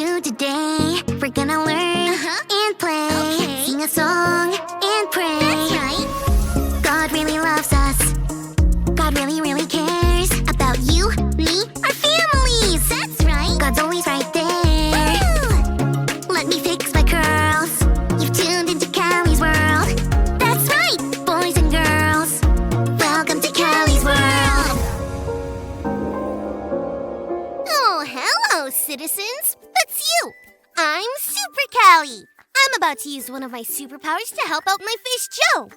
do today. We're gonna learn and play. Okay. Sing a song and pray. That's right. God really loves us. God really, really cares about you, me, our families. That's right. God's always right there. Woo! Let me fix my curls. You've tuned into Callie's world. That's right, boys and girls. Welcome to Callie's world. Oh, hello, citizens. That's you. I'm Super Callie. I'm about to use one of my superpowers to help out my fish Joe.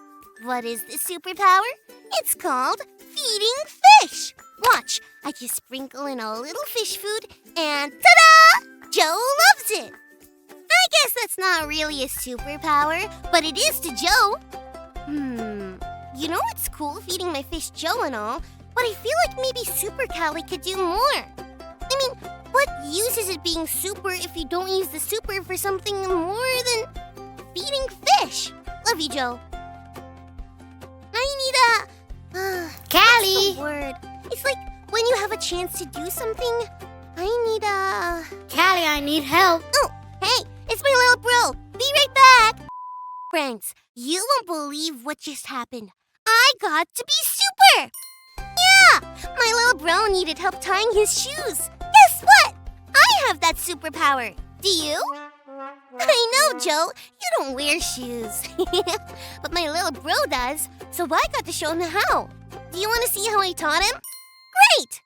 What is this superpower? It's called feeding fish. Watch, I just sprinkle in a little fish food and ta-da! Joe loves it. I guess that's not really a superpower, but it is to Joe. You know it's cool feeding my fish Joe and all, but I feel like maybe Super Callie could do more. I mean, what use is it being super if you don't use the super for something more than feeding fish? Love you, Joe. I need a... Callie! What's the word? It's like when you have a chance to do something, I need a... Callie, I need help. Oh, hey, it's my little bro. Be right back. Friends, you won't believe what just happened. I got to be super. Yeah, my little bro needed help tying his shoes. Guess what? I have that superpower. Do you? I know, Joe. You don't wear shoes. But my little bro does, so I got to show him how. Do you want to see how I taught him? Great!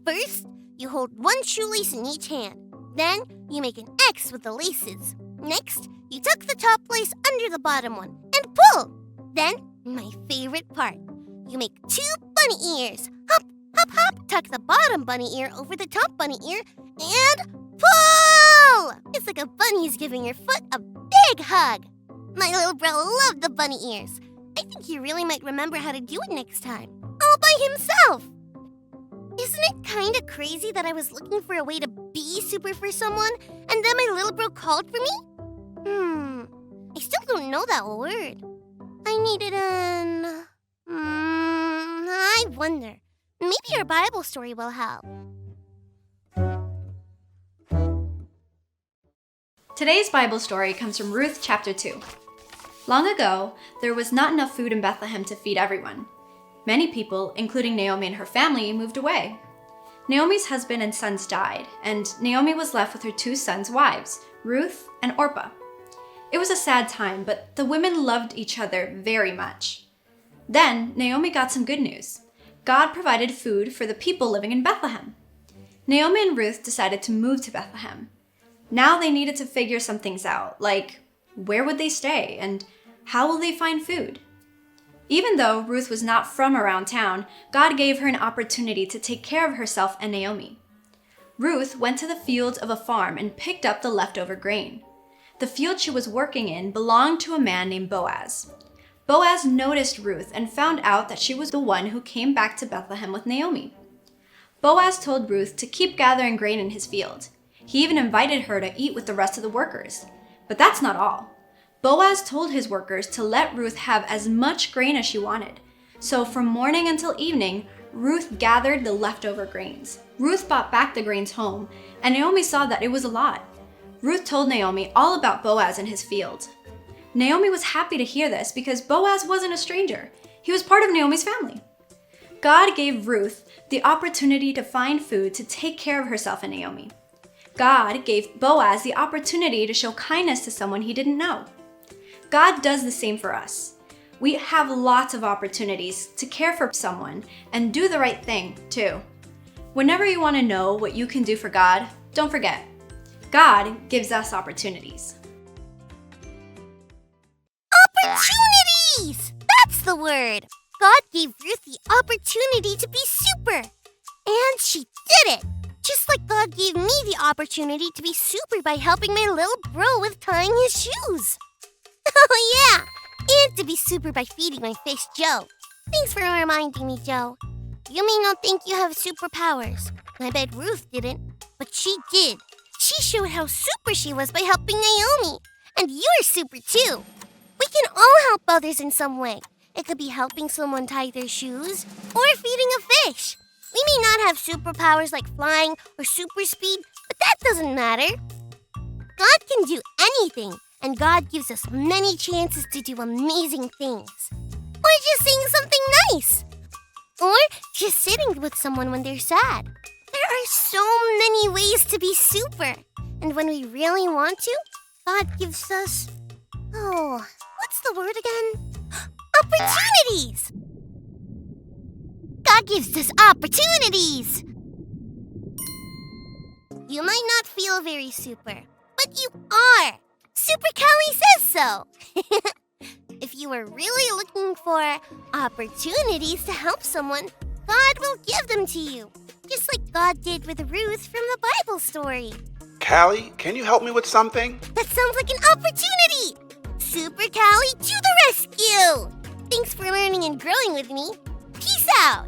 First, you hold one shoelace in each hand. Then, you make an X with the laces. Next, you tuck the top lace under the bottom one and pull. Then, my favorite part, you make 2 bunny ears. Hop, hop, hop. Tuck the bottom bunny ear over the top bunny ear and pull! It's like a bunny's giving your foot a big hug. My little bro loved the bunny ears. I think he really might remember how to do it next time. All by himself. Isn't it kind of crazy that I was looking for a way to be super for someone, and then my little bro called for me? I still don't know that word. I needed an... I wonder. Maybe your Bible story will help. Today's Bible story comes from Ruth chapter 2. Long ago, there was not enough food in Bethlehem to feed everyone. Many people, including Naomi and her family, moved away. Naomi's husband and sons died, and Naomi was left with her 2 sons' wives, Ruth and Orpah. It was a sad time, but the women loved each other very much. Then, Naomi got some good news. God provided food for the people living in Bethlehem. Naomi and Ruth decided to move to Bethlehem. Now they needed to figure some things out, like where would they stay and how will they find food? Even though Ruth was not from around town, God gave her an opportunity to take care of herself and Naomi. Ruth went to the fields of a farm and picked up the leftover grain. The field she was working in belonged to a man named Boaz. Boaz noticed Ruth and found out that she was the one who came back to Bethlehem with Naomi. Boaz told Ruth to keep gathering grain in his field. He even invited her to eat with the rest of the workers. But that's not all. Boaz told his workers to let Ruth have as much grain as she wanted. So from morning until evening, Ruth gathered the leftover grains. Ruth brought back the grains home, and Naomi saw that it was a lot. Ruth told Naomi all about Boaz and his field. Naomi was happy to hear this because Boaz wasn't a stranger. He was part of Naomi's family. God gave Ruth the opportunity to find food to take care of herself and Naomi. God gave Boaz the opportunity to show kindness to someone he didn't know. God does the same for us. We have lots of opportunities to care for someone and do the right thing, too. Whenever you want to know what you can do for God, don't forget, God gives us opportunities. Opportunities! That's the word. God gave Ruth the opportunity to be super. And she did it. Just like God gave me the opportunity to be super by helping my little bro with tying his shoes. Oh yeah, and to be super by feeding my fish Joe. Thanks for reminding me, Joe. You may not think you have superpowers. I bet Ruth didn't, but she did. She showed how super she was by helping Naomi. And you're super too. We can all help others in some way. It could be helping someone tie their shoes or feeding a fish. We may not have superpowers like flying or super speed, but that doesn't matter. God can do anything, and God gives us many chances to do amazing things. Or just saying something nice. Or just sitting with someone when they're sad. There are so many ways to be super. And when we really want to, God gives us... Oh, what's the word again? Opportunities! God gives us opportunities! You might not feel very super, but you are! Super Callie says so! If you are really looking for opportunities to help someone, God will give them to you. Just like God did with Ruth from the Bible story. Callie, can you help me with something? That sounds like an opportunity! Super Callie to the rescue! Thanks for learning and growing with me. Peace out!